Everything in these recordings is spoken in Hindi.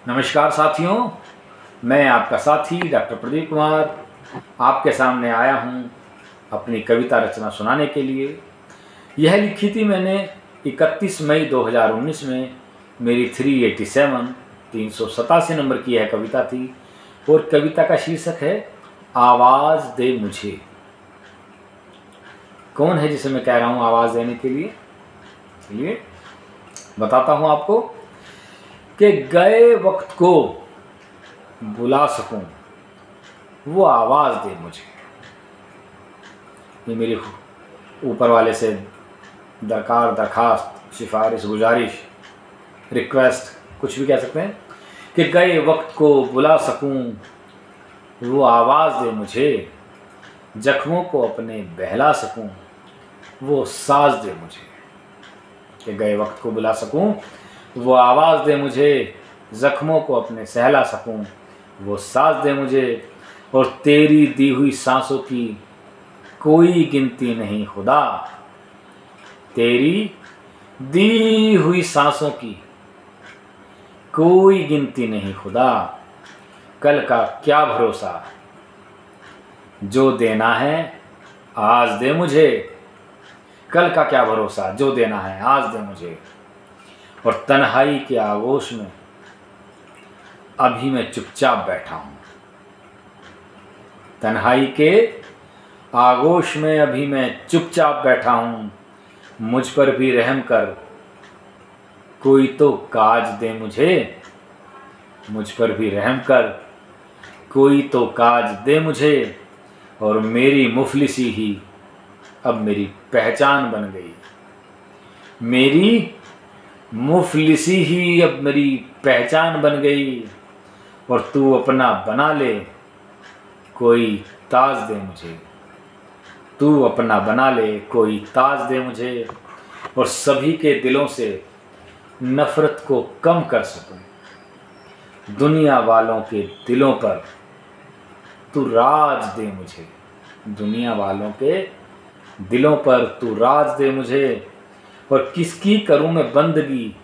नमस्कार साथियों, मैं आपका साथी डॉक्टर प्रदीप कुमार आपके सामने आया हूँ अपनी कविता रचना सुनाने के लिए। यह लिखी थी मैंने 31 मई 2019 में। मेरी 387 नंबर की यह कविता थी और कविता का शीर्षक है आवाज़ दे मुझे। कौन है जिसे मैं कह रहा हूँ आवाज़ देने के लिए? चलिए बताता हूँ आपको कि गए वक्त को बुला सकूं, वो आवाज़ दे मुझे। ये मेरी ऊपर वाले से दरखास्त, सिफारिश, गुजारिश, रिक्वेस्ट, कुछ भी कह सकते हैं कि गए वक्त को बुला सकूं, वो आवाज़ दे मुझे। जख्मों को अपने बहला सकूं, वो साज दे मुझे। कि गए वक्त को बुला सकूं, वो आवाज़ दे मुझे। ज़ख्मों को अपने सहला सकूं, वो साज दे मुझे। और तेरी दी हुई सांसों की कोई गिनती नहीं खुदा। तेरी दी हुई सांसों की कोई गिनती नहीं खुदा। कल का क्या भरोसा, जो देना है आज दे मुझे। कल का क्या भरोसा, जो देना है आज दे मुझे। और तन्हाई के आगोश में अभी मैं चुपचाप बैठा हूँ। तन्हाई के आगोश में अभी मैं चुपचाप बैठा हूँ। मुझ पर भी रहम कर, कोई तो काज दे मुझे। मुझ पर भी रहम कर, कोई तो काज दे मुझे। और मेरी मुफलिसी ही अब मेरी पहचान बन गई। मेरी मुफलिसी ही अब मेरी पहचान बन गई। और तू अपना बना ले, कोई ताज दे मुझे। तू अपना बना ले, कोई ताज दे मुझे। और सभी के दिलों से नफ़रत को कम कर सकूं। दुनिया वालों के दिलों पर तू राज दे मुझे। दुनिया वालों के दिलों पर तू राज दे मुझे। और किसकी करूं मैं बंदगी,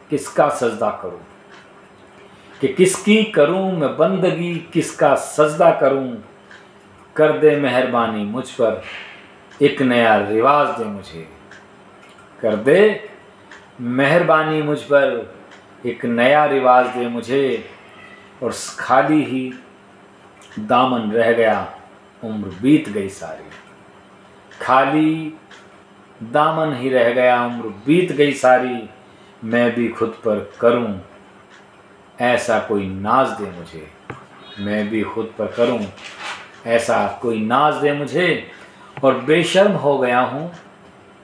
किसका सजदा करूं। कि किसकी करूं मैं बंदगी, किसका सजदा करूं। कर दे मेहरबानी मुझ पर, एक नया रिवाज दे मुझे। कर दे मेहरबानी मुझ पर, एक नया रिवाज दे मुझे। और खाली ही दामन रह गया, उम्र बीत गई सारी। खाली दामन ही रह गया, उम्र बीत गई सारी। मैं भी खुद पर करूं ऐसा कोई नाज दे मुझे। मैं भी खुद पर करूं ऐसा कोई नाज दे मुझे। और बेशर्म हो गया हूं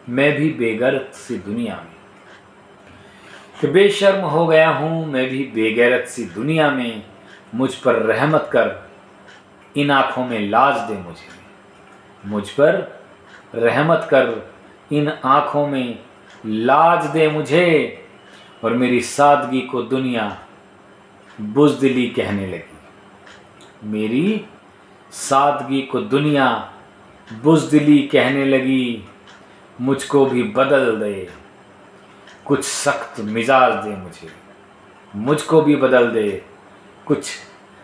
मैं भी बेगैरत सी दुनिया में। कि बेशर्म हो गया हूं मैं भी बेगैरत सी दुनिया में। मुझ पर रहमत कर, इन आँखों में लाज दे मुझे। मुझ पर रहमत कर, इन आँखों में लाज दे मुझे। और मेरी सादगी को दुनिया बुज़दिली कहने लगी। मेरी सादगी को दुनिया बुज़दिली कहने लगी। मुझको भी बदल दे, कुछ सख्त मिजाज दे मुझे। मुझको भी बदल दे, कुछ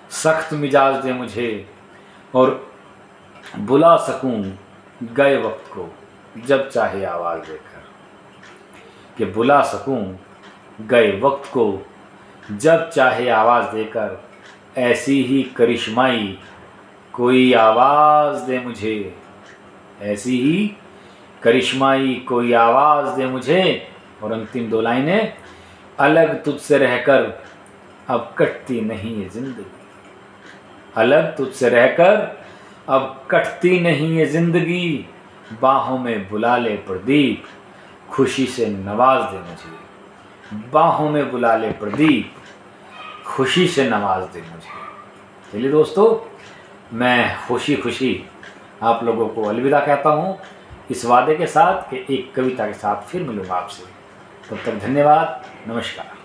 सख्त मिजाज दे मुझे। और बुला सकूं गए वक्त को जब चाहे आवाज़ देकर। कि बुला सकूं गए वक्त को जब चाहे आवाज़ देकर। ऐसी ही करिश्माई कोई आवाज़ दे मुझे। ऐसी ही करिश्माई कोई आवाज़ दे मुझे। और अंतिम दो लाइनें, अलग तुझसे रहकर अब कटती नहीं ये ज़िंदगी। अलग तुझसे रहकर अब कटती नहीं ये ज़िंदगी। बाहों में बुला ले प्रदीप, खुशी से नवाज दे मुझे। बाहों में बुला ले प्रदीप, खुशी से नवाज दे मुझे। चलिए दोस्तों, मैं खुशी खुशी आप लोगों को अलविदा कहता हूँ, इस वादे के साथ कि एक कविता के साथ फिर मिलूँगा आपसे। तब तक धन्यवाद, नमस्कार।